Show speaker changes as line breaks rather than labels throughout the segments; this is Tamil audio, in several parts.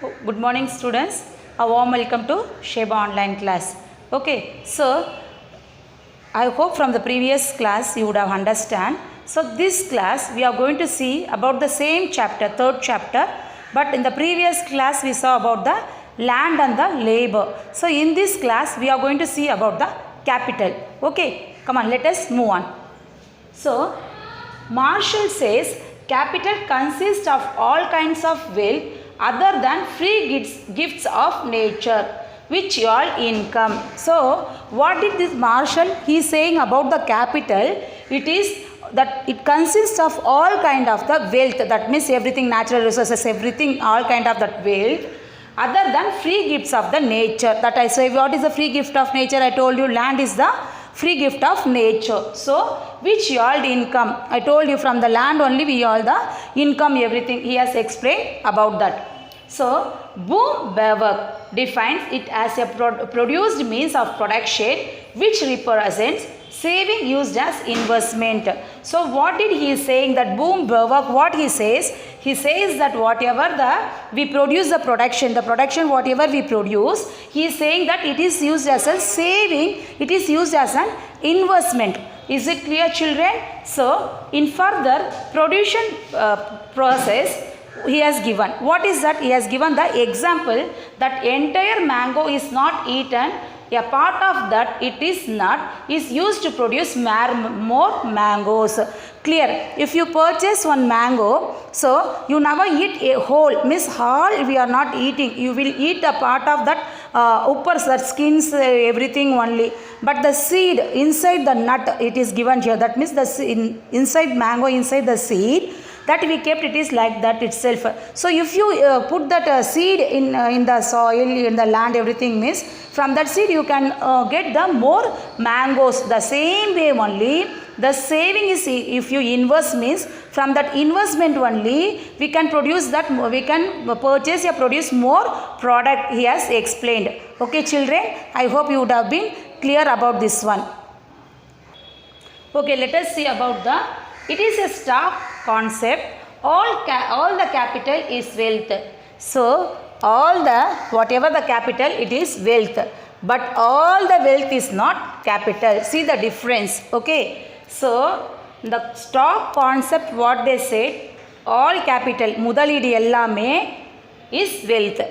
Good morning students, a warm welcome to Sheba online class. Okay, so I hope from the previous class you would have understand. So this class we are going to see about the same chapter, third chapter, but in the previous class we saw about the land and the labor. So in this class we are going to see about the capital. Okay, come on, let us move on. So Marshall says capital consists of all kinds of wealth other than free gifts of nature, which all income. So what did this Marshall he is saying about the capital? It is that it consists of all kind of the wealth, that means everything, natural resources, everything, all kind of that wealth other than free gifts of the nature. That I say, what is the free gift of nature? I told you land is the free gift of nature. So which yield income? I told you from the land only we yield the income, everything he has explained about that. So Bloomberg defines it as a produced means of production which represents saving used as investment. So what did he saying that Bloomberg, what he says that whatever we produce the production whatever we produce, he is saying that it is used as a saving, it is used as an investment. Is it clear, children? So in further production process he has given, what is that? He has given the example that entire mango is not eaten, a part of that it is not is used to produce more mangoes. Clear? If you purchase one mango, so you never eat a whole, means whole we are not eating, you will eat a part of that uppers, that skins, everything only, but the seed inside the nut it is given here, that means the inside mango, inside the seed that we kept, it is like that itself. So if you put that seed in the soil, in the land, everything means from that seed you can get the more mangoes. The same way only the saving is, if you invest means from that investment only we can produce that, we can purchase or produce more product, he has explained. Okay children, I hope you would have been clear about this one. Okay, let us see about it is a stock concept. All the capital is wealth. So all the whatever the capital, it is wealth, but all the wealth is not capital. See the difference. Okay, so the stock concept, what they said, all capital முதலீடு எல்லாமே is wealth.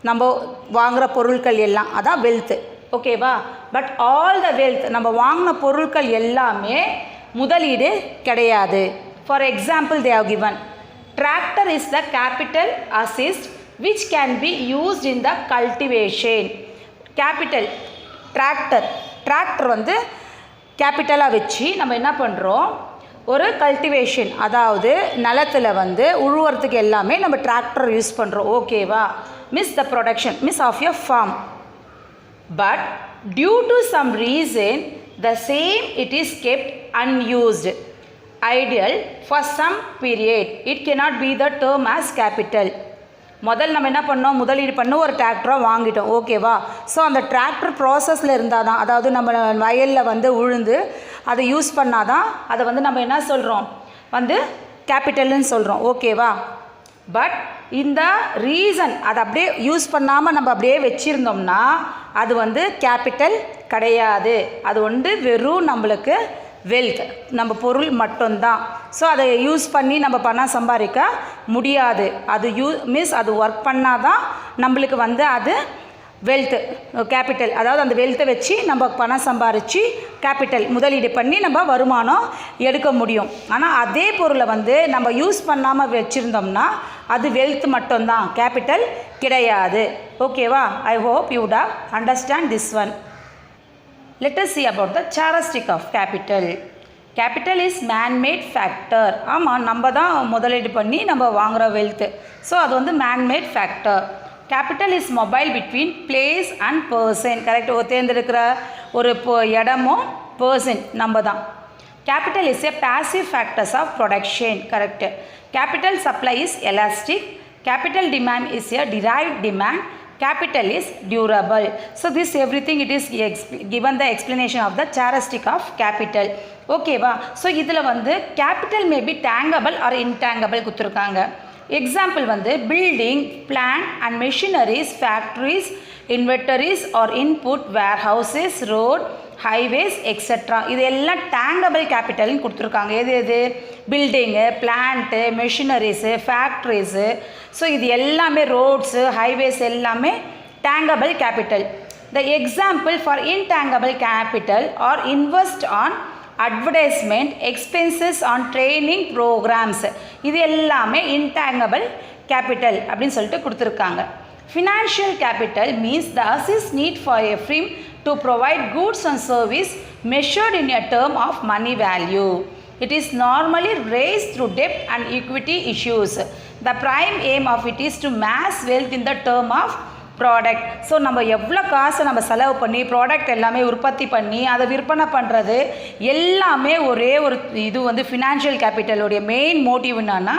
நம்ம வாங்குற பொருட்கள் எல்லாம் அதான் wealth. ஓகேவா? பட் ஆல் த வெல்த் நம்ம வாங்கின பொருட்கள் எல்லாமே முதலீடு கிடையாது. For example, they have given tractor is the capital assist which can be used in the cultivation. Capital tractor வந்து கேபிட்டலாக வச்சு நம்ம என்ன பண்ணுறோம், ஒரு கல்டிவேஷன், அதாவது நிலத்தில் வந்து உழுவுறதுக்கு எல்லாமே நம்ம டிராக்டர் யூஸ் பண்ணுறோம். ஓகேவா? Miss the production miss of your farm, but due to some reason the same it is kept unused, ideal for some period, it cannot be the term as capital. முதல்ல நம்ம என்ன பண்ணோம், முதலீடு பண்ண ஒரு டிராக்டராக வாங்கிட்டோம். ஓகேவா? ஸோ அந்த டிராக்டர் ப்ராசஸில் இருந்தால் தான், அதாவது நம்ம வயலில் வந்து உழுந்து அதை யூஸ் பண்ணால் தான் அதை வந்து நம்ம என்ன சொல்கிறோம், வந்து கேபிட்டல்னு சொல்கிறோம். ஓகேவா? பட் இந்த ரீசன் அதை அப்படியே யூஸ் பண்ணாமல் நம்ம அப்படியே வச்சுருந்தோம்னா அது வந்து கேபிட்டல் கிடையாது, அது வந்து வெறும் நம்மளுக்கு வெல்த், நம்ம பொருள் மட்டும்தான். ஸோ அதை யூஸ் பண்ணி நம்ம பணம் சம்பாதிக்க முடியாது. அது மீன்ஸ் அது ஒர்க் பண்ணால் தான் நம்மளுக்கு வந்து அது வெல்த்து கேபிட்டல், அதாவது அந்த வெல்த்தை வச்சு நம்ம பணம் சம்பாரித்து கேபிட்டல் முதலீடு பண்ணி நம்ம வருமானம் எடுக்க முடியும். ஆனால் அதே பொருளை வந்து நம்ம யூஸ் பண்ணாமல் வச்சுருந்தோம்னா அது வெல்த் மட்டும்தான், கேபிட்டல் கிடையாது. ஓகேவா? ஐ hope you would have understand this one. Let us see about the characteristic of capital. Capital is man-made factor. ஆமாம், நம்ம தான் முதலீடு பண்ணி நம்ம வாங்குகிற வெல்த்து. ஸோ அது வந்து man-made factor. Capital is mobile between place and person. Correct? தேர்ந்தெடுக்கிற ஒரு இடமும் பர்சன் நம்ம தான். Capital is a passive factors of production. Correct? Capital supply is elastic. Capital demand is a derived demand. Capital is durable. So this everything it is given the explanation of the characteristic of capital. Okay va? So இதில் வந்து capital may be tangible or intangible கொடுத்துருக்காங்க. எக்ஸாம்பிள் வந்து building, plant and machineries, factories, inventories or input, warehouses, road, highways etcetera. இது எல்லாம் டேங்கபிள் கேபிட்டல்னு கொடுத்துருக்காங்க. எது எது? Building, plant, machineries, factories. So இது எல்லாமே ரோட்ஸு, ஹைவேஸ் எல்லாமே tangible capital. The example for intangible capital are invest on advertisement, expenses on training programmes. இது எல்லாமே இன்டேங்கபிள் கேபிட்டல் அப்படின்னு சொல்லிட்டு கொடுத்துருக்காங்க. Financial capital means the assets need for a firm to provide goods and service measured in a term of money value. It is normally raised through debt and equity issues. The prime aim of it is to mass wealth in the term of product. So நம்ம எவ்வளோ காசை நம்ம செலவு பண்ணி ப்ராடக்ட் எல்லாமே உற்பத்தி பண்ணி அதை விற்பனை பண்ணுறது எல்லாமே ஒரே ஒரு இது வந்து ஃபினான்ஷியல் கேபிட்டலுடைய மெயின் மோட்டிவ் என்னன்னா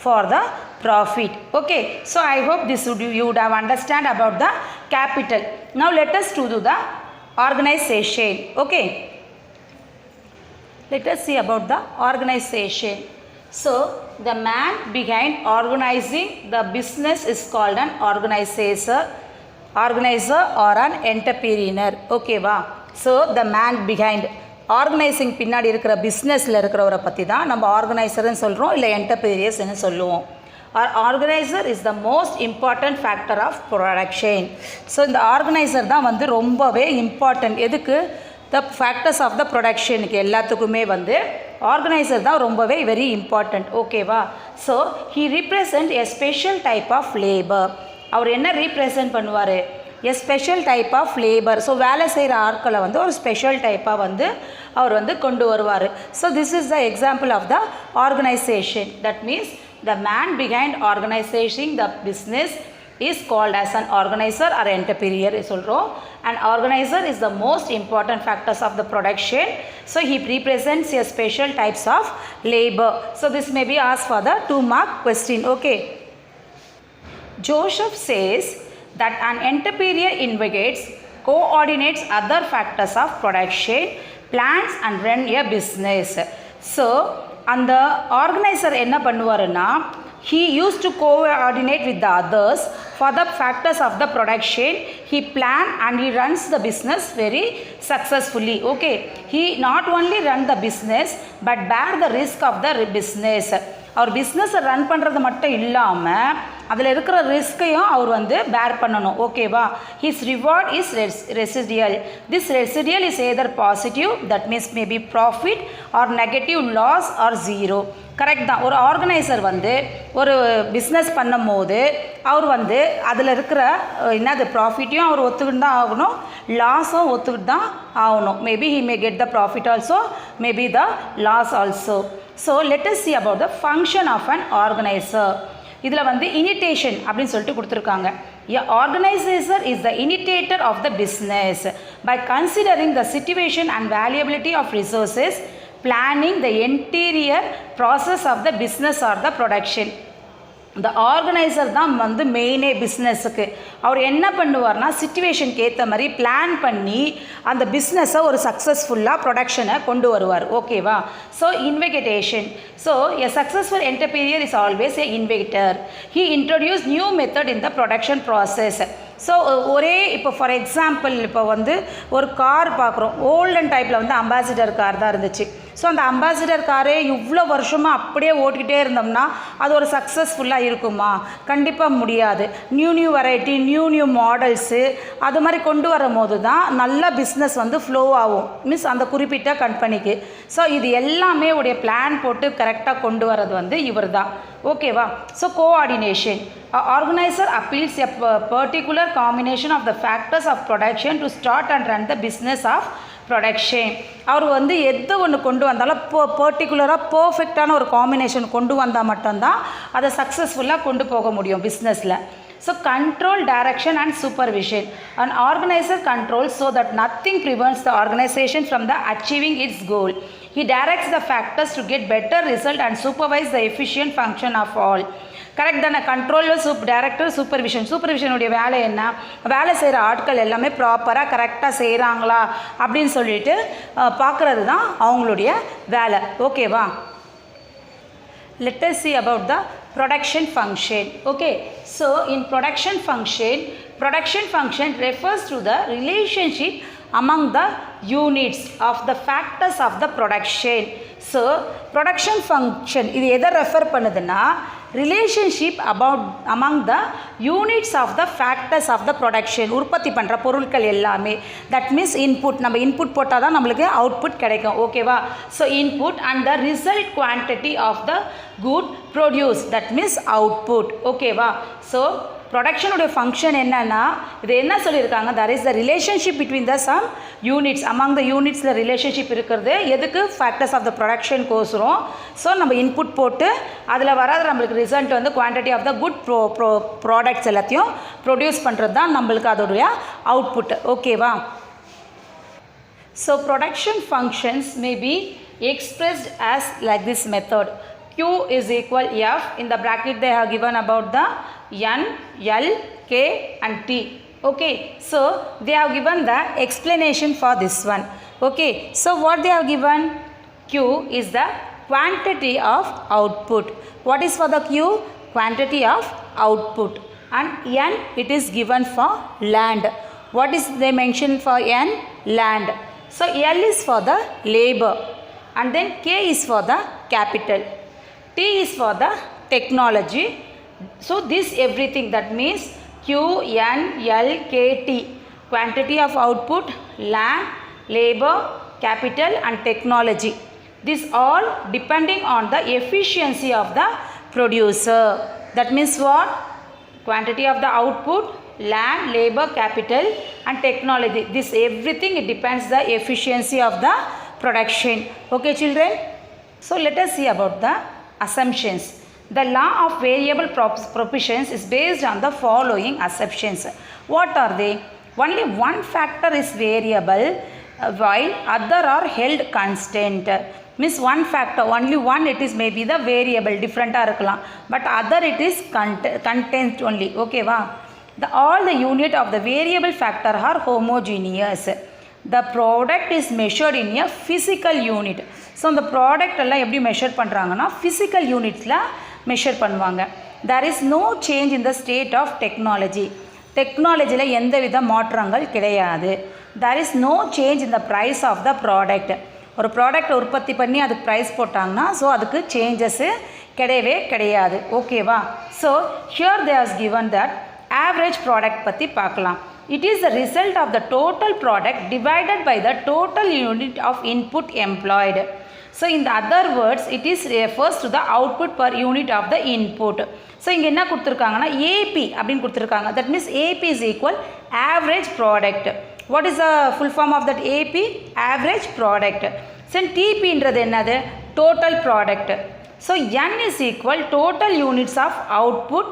for the profit. Okay, so I hope this you would have understand about the capital. Now let us do the organization. Okay, let us see about the organization. So the man behind organizing the business is called an organizer or an entrepreneur. Okay வா? So the man behind organising பின்னாடி இருக்கிற பிஸ்னஸில் இருக்கிறவரை பற்றி தான் நம்ம ஆர்கனைசர்னு சொல்கிறோம், இல்லை என்டர்பிரியர்ஸ்ன்னு சொல்லுவோம். Organiser is the most important factor of production. So இந்த ஆர்கனைசர் தான் வந்து ரொம்பவே இம்பார்ட்டன்ட். எதுக்கு? த ஃபேக்டர்ஸ் ஆஃப் த ப்ரொடக்ஷனுக்கு எல்லாத்துக்குமே வந்து ஆர்கனைசர் தான் ரொம்பவே வெரி இம்பார்ட்டண்ட். ஓகேவா? So he represent a special type of labour. அவர் என்ன ரீப்ரசன்ட் பண்ணுவார்? A special type of labour. So வேலை செய்கிற ஆட்களை வந்து ஒரு ஸ்பெஷல் டைப்பாக வந்து அவர் வந்து கொண்டு வருவார். So this is the example of the organisation. That means the man behind organisation the business is called as an organizer or entrepreneur சொல்கிறோம். An organizer is the most important factors of the production. So he represents a special types of labor. So this may be asked for the 2-mark question. Okay. Joseph says that an entrepreneur investigates, coordinates other factors of production, plans and run a business. So அந்த ஆர்கனைசர் என்ன பண்ணுவாருன்னா, he used to coordinate with the others for the factors of the production. He planned and he runs the business very successfully. Okay, he not only run the business but bear the risk of the business. அவர் பிஸ்னஸை ரன் பண்ணுறது மட்டும் இல்லாமல் அதில் இருக்கிற ரிஸ்கையும் அவர் வந்து பேர் பண்ணணும். ஓகேவா? His reward is residual. This residual is either positive, that means maybe profit or negative loss or zero. Correct தான். ஒரு ஆர்கனைசர் வந்து ஒரு பிஸ்னஸ் பண்ணும் போது அவர் வந்து அதில் இருக்கிற என்னது ப்ராஃபிட்டையும் அவர் ஒத்துக்கிட்டு தான் ஆகணும், லாஸும் ஒத்துக்கிட்டு தான் ஆகணும். Maybe he may get the profit also, maybe the loss also. So let us see about the function of an organizer. இதில் வந்து இனிட்டேஷன் அப்படின்னு சொல்லிட்டு கொடுத்துருக்காங்க. A organizer is the initiator of the business by considering the situation and valuability of resources, planning the interior process of the business or the production. இந்த ஆர்கனைசர் தான் வந்து மெயினே பிஸ்னஸுக்கு. அவர் என்ன பண்ணுவார்னா, சிச்சுவேஷனுக்கு ஏற்ற மாதிரி பிளான் பண்ணி அந்த பிஸ்னஸை ஒரு சக்ஸஸ்ஃபுல்லாக ப்ரொடக்ஷனை கொண்டு வருவார். ஓகேவா? So innovation. So a successful entrepreneur is always a innovator. He introduce new method in the production process. So ஒரே இப்போ ஃபார் எக்ஸாம்பிள் இப்போ வந்து ஒரு கார் பார்க்குறோம். ஓல்டன் டைப்பில் வந்து அம்பாசிடர் கார் தான் இருந்துச்சு. ஸோ அந்த அம்பாசிடர் காரே இவ்வளோ வருஷமாக அப்படியே ஓட்டிக்கிட்டே இருந்தோம்னா அது ஒரு சக்ஸஸ்ஃபுல்லாக இருக்குமா? கண்டிப்பாக முடியாது. நியூ வெரைட்டி, நியூ மாடல்ஸு அது மாதிரி கொண்டு வரும் போது தான் நல்ல பிஸ்னஸ் வந்து ஃப்ளோ ஆகும், மீன்ஸ் அந்த குறிப்பிட்ட கம்பெனிக்கு. ஸோ இது எல்லாமே உடைய பிளான் போட்டு கரெக்டாக கொண்டு வரது வந்து இவர் தான். ஓகேவா? So coordination. Organizer appeals a particular combination of the factors of production to start and run the business of production. அவர் வந்து எது ஒன்று கொண்டு வந்தாலும் பர்டிகுலராக பர்ஃபெக்டான ஒரு காம்பினேஷன் கொண்டு வந்தால் மட்டும்தான் அதை சக்ஸஸ்ஃபுல்லாக கொண்டு போக முடியும் பிஸ்னஸில். So control, direction and supervision. An organizer controls so that nothing prevents the organization from the achieving its goal. He directs the factors to get better result and supervise the efficient function of all. Correct தானே? கண்ட்ரோலர், டைரக்டர், சூப்பர்விஷனுடைய வேலை என்ன? வேலை செய்கிற ஆட்கள் எல்லாமே ப்ராப்பராக கரெக்டாக செய்கிறாங்களா அப்படின்னு சொல்லிட்டு பார்க்குறது தான் அவங்களுடைய வேலை. ஓகேவா? let us see about the production function. Okay, so in production function refers to the relationship among the units of the factors of the production. So production function இது எதை ரெஃபர் பண்ணுதுன்னா relationship among the units of the factors of the production. உற்பத்தி பண்ணுற பொருட்கள் எல்லாமே, that means input. நம்ம இன்புட் போட்டால் தான் நம்மளுக்கு அவுட்புட் கிடைக்கும். ஓகேவா? So input and the result quantity of the good produce, that means output. ஓகேவா? ஸோ ப்ரொடக்ஷனுடைய ஃபங்க்ஷன் என்னன்னா, இது என்ன சொல்லியிருக்காங்க, that is the relationship between the sum units. Among the யூனிட்ஸில் ரிலேஷன்ஷிப் இருக்கிறது எதுக்கு, ஃபேக்டர்ஸ் ஆஃப் த ப்ரொடக்ஷன் கோசரம். ஸோ நம்ம இன்புட் போட்டு அதில் வராத நம்மளுக்கு ரிசல்ட் வந்து quantity of the good products எல்லாத்தையும் ப்ரொடியூஸ் பண்ணுறது தான் நம்மளுக்கு அதோடைய அவுட்புட். ஓகேவா? So production functions may be expressed as like this method. Q is equal F. In the bracket they have given about the N, L, K and T. Okay, so they have given the explanation for this one. Okay, so what they have given, Q is the quantity of output. What is for the Q? Quantity of output. And N, it is given for land. What is they mentioned for N? Land. So L is for the labor, and then K is for the capital, T is for the technology. So this everything, that means Q, N, L, K, T, quantity of output, land, labor, capital and technology. This all depending on the efficiency of the producer. That means what? Quantity of the output, land, labor, capital and technology. This everything, it depends the efficiency of the production. Okay children, so let us see about the assumptions. The law of variable proportions is based on the following assumptions. What are they? Only one factor is variable while other are held constant. Means one factor, only one, it is maybe the variable, different irukkalam, but other it is content only. Okay va? All the unit of the variable factor are homogeneous. The product is measured in a physical unit. So அந்த ப்ராடக்ட் எல்லாம் எப்படி மெஷர் பண்ணுறாங்கன்னா ஃபிசிக்கல் யூனிட்ஸில் மெஷர் பண்ணுவாங்க. There is no change in the state of technology. டெக்னாலஜியில் எந்தவித மாற்றங்கள் கிடையாது. There is no change in the price of the product. ஒரு ப்ராடக்ட் உற்பத்தி பண்ணி அதுக்கு ப்ரைஸ் போட்டாங்கன்னா ஸோ அதுக்கு சேஞ்சஸ்ஸு கிடையவே கிடையாது. ஓகேவா? So here they has given that average product பற்றி பார்க்கலாம். It is the result of the total product divided by the total unit of input employed. So in the other words, it is refers to the output per unit of the input. So இங்க என்ன கொடுத்திருக்காங்கன்னா AP அப்படினு கொடுத்திருக்காங்க. That means AP is equal average product. What is the full form of that AP? Average product. So TP ன்றது என்னது? Total product. So N is equal total units of output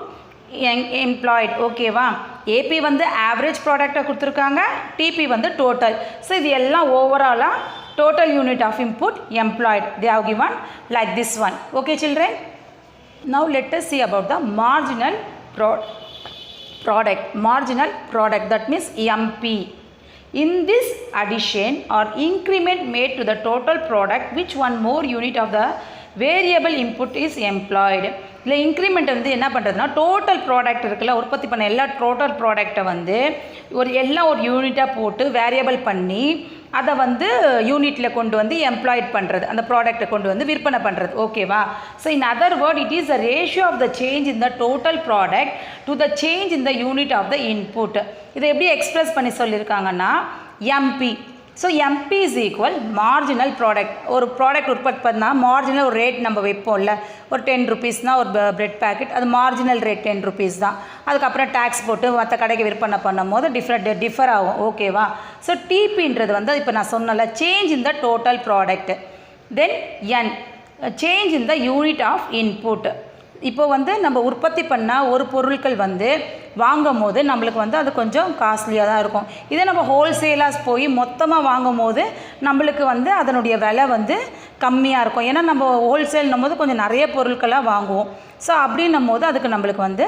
employed. ஓகேவா? ஏபி வந்து ஆவரேஜ் ப்ராடக்டை கொடுத்துருக்காங்க, டிபி வந்து டோட்டல். ஸோ இது எல்லாம் ஓவராலாக total unit of input employed they have given like this one. Okay children, now let us see about the marginal product, that means MP. In this addition or increment made to the total product, which one more unit of the variable input is employed. இல்லை இன்க்ரிமெண்ட் வந்து என்ன பண்ணுறதுனா டோட்டல் ப்ராடக்ட் இருக்குல்ல, உற்பத்தி பண்ண எல்லா டோட்டல் ப்ராடக்டை வந்து எல்லாம் ஒரு யூனிட்டாக போட்டு வேரியபிள் பண்ணி அதை வந்து யூனிட்டில் கொண்டு வந்து எம்ப்ளாய்ட் பண்ணுறது, அந்த ப்ராடக்டை கொண்டு வந்து விற்பனை பண்ணுறது. ஓகேவா? So in other word, it is the ratio of the change in the total product to the change in the unit of the input. இதை எப்படி எக்ஸ்பிரஸ் பண்ணி சொல்லியிருக்காங்கன்னா MP. So MP is equal marginal product. ஒரு ப்ராடக்ட் உற்பத்தி பண்ணால் மார்ஜினல் ஒரு ரேட் நம்ம வைப்போம்ல, ஒரு 10 rupeesனால் ஒரு பிரெட் பேக்கெட், அது மார்ஜினல் ரேட் 10 rupees தான். அதுக்கப்புறம் டேக்ஸ் போட்டு மற்ற கடைக்கு விற்பனை பண்ணும் போது டிஃபர் ஆகும். ஓகேவா? ஸோ டிபின்றது வந்து இப்போ நான் சொன்னல change in the total product. Then an change in the unit of input. இப்போ வந்து நம்ம உற்பத்தி பண்ணால் ஒரு பொருட்கள் வந்து வாங்கும் போது நம்மளுக்கு வந்து அது கொஞ்சம் காஸ்ட்லியாக தான் இருக்கும். இதே நம்ம ஹோல்சேலாக போய் மொத்தமாக வாங்கும் போது நம்மளுக்கு வந்து அதனுடைய விலை வந்து கம்மியாக இருக்கும். ஏன்னா நம்ம ஹோல்சேல்னும் போது கொஞ்சம் நிறைய பொருட்களாக வாங்குவோம். ஸோ அப்படின்னும் போது அதுக்கு நம்மளுக்கு வந்து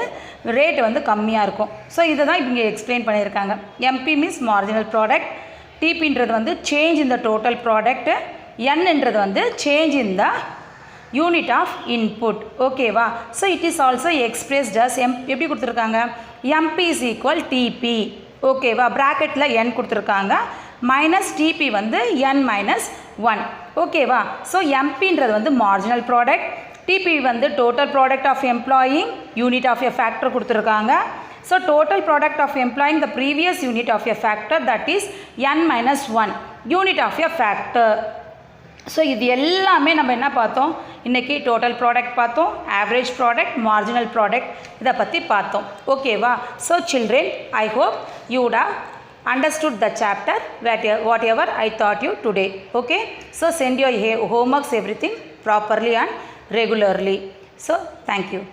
ரேட் வந்து கம்மியாக இருக்கும். ஸோ இதை தான் இப்போ இங்கே எக்ஸ்பிளைன் பண்ணியிருக்காங்க. எம்பி மீன்ஸ் மார்ஜினல் ப்ராடக்ட், டிபின்றது வந்து change in the total product, என்னன்றது வந்து change in the unit of input ஓகேவா. So it is also expressed as எப்படி கொடுத்துருக்காங்க, எம்பி இஸ் ஈக்குவல் டிபி ஓகேவா. ப்ராக்கெட்டில் என் கொடுத்துருக்காங்க, மைனஸ் டிபி வந்து n மைனஸ் 1 ஓகேவா. ஸோ எம்பின்றது வந்து மார்ஜினல் ப்ராடக்ட், டிபி வந்து total product of employing unit of a factor கொடுத்துருக்காங்க. So total product of employing the previous unit of a factor that is n minus 1 unit of a factor. So இது எல்லாமே நம்ம என்ன பார்த்தோம் இன்றைக்கி, டோட்டல் ப்ராடக்ட் பார்த்தோம், ஆவரேஜ் ப்ராடக்ட், மார்ஜினல் ப்ராடக்ட், இதை பற்றி பார்த்தோம் ஓகேவா. So children, I hope you would have understood the chapter whatever I taught you today. Okay, so send your homeworks everything properly and regularly. So thank you.